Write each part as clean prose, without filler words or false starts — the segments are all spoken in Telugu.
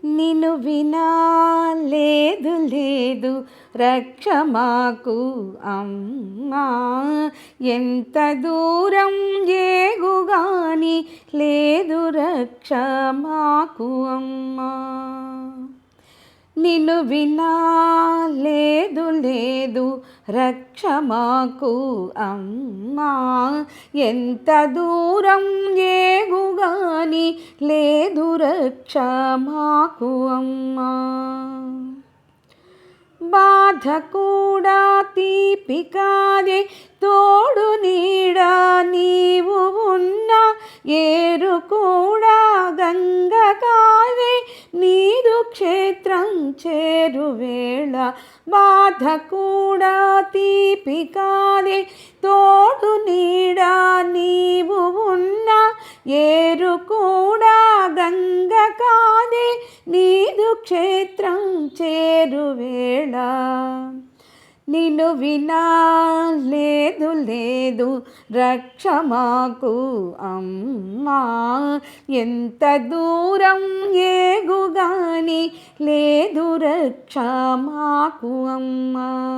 నిన్ను వినా లేదు లేదు రక్ష మాకు అమ్మా. ఎంత దూరం ఏగుగాని లేదు రక్ష మాకు అమ్మా. నిన్ను వినా లేదు లేదు రక్ష మాకు అమ్మా. ఎంత దూరం ఏగుగాని లేదు రక్ష మాకు అమ్మా. బాధ కూడా తీపి కాదే తోడు నీడ నీవు ఉన్నా. ఏరు కూడా గంగ కాదే నీరు క్షేత్రం చేరువేళ. బాధ కూడా తీపి కాదే తోడు నీడ నీవు ఉన్నా. ఏరు కూడా గంగ కాదే నీరు క్షేత్రం చేరువేళ. నిన్ను వినా లేదు లేదు రక్ష మాకు అమ్మా. ఎంత దూరం ఏగుగాని లేదు రక్ష మాకు అమ్మా.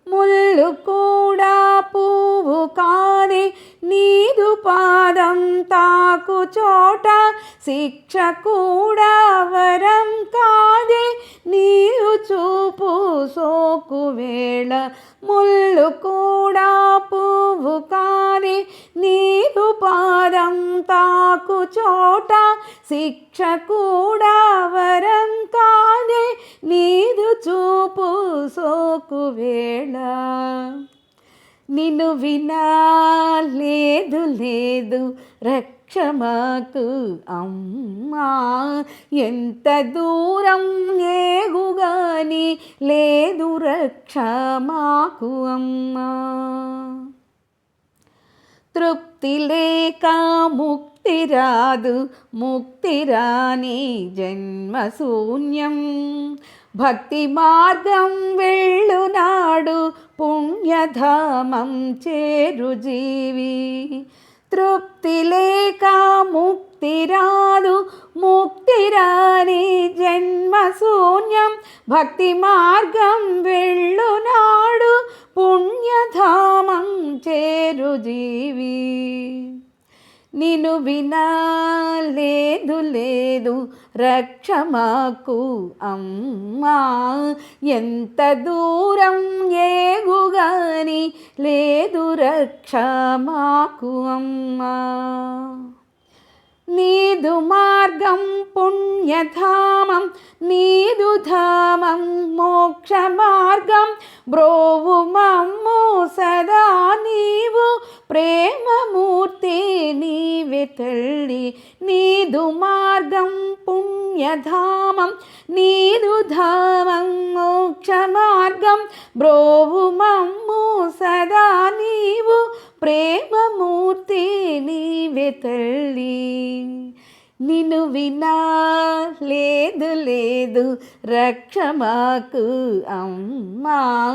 ముళ్ళు కూడా పువ్వు కాదే నీదు పాదం తాకు చోట. శిక్ష కూడా వరం కాదే నీరు చూపు సోకు వేళ. ముళ్ళు కూడా పువ్వు కాదే నీదు పాదం తాకు చోట. శిక్ష కూడా వరం కాదే నీదు చూపు సోకు వేళ. నిన్ను వినా లేదు లేదు రక్ష మాకు అమ్మా. ఎంత దూరం ఏగుగాని లేదు రక్ష మాకు అమ్మా. తృప్తి లేక ముక్తి రాదు ముక్తి రాని జన్మ శూన్యం. భక్తి మార్గం వెళ్ళునాడు పుణ్యధామం చేరు జీవి. తృప్తి లేక ముక్తి రాదు ముక్తి రాని జన్మ శూన్యం. భక్తి మార్గం వెళ్ళునాడు పుణ్యధామం చేరు జీవి. నిన్ను వినా లేదు లేదు రక్ష మాకు అమ్మా. ఎంత దూరం ఏగుగాని లేదు రక్ష మాకు అమ్మా. నీదు మార్గం పుణ్యధామం నీదు ధామం మోక్ష మార్గం. బ్రోవు మమ్ము సదా నీవు ప్రేమమూర్తి నీవే తల్లి. నీదు మార్గం పుణ్యధామం నీదు ధామం మోక్ష మార్గం. బ్రోవు మమ్ము సదా నీవు ప్రేమమూర్తి నీవే తల్లి. నిన్ను వినా లేదు లేదు రక్ష మాకు అమ్మా.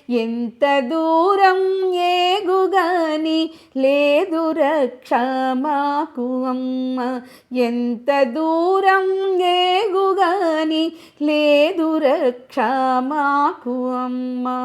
ఎంత దూరం ఏగుగాని లేదు రక్ష మాకు అమ్మా. ఎంత దూరం ఏగుగాని లేదు రక్ష మాకు అమ్మా.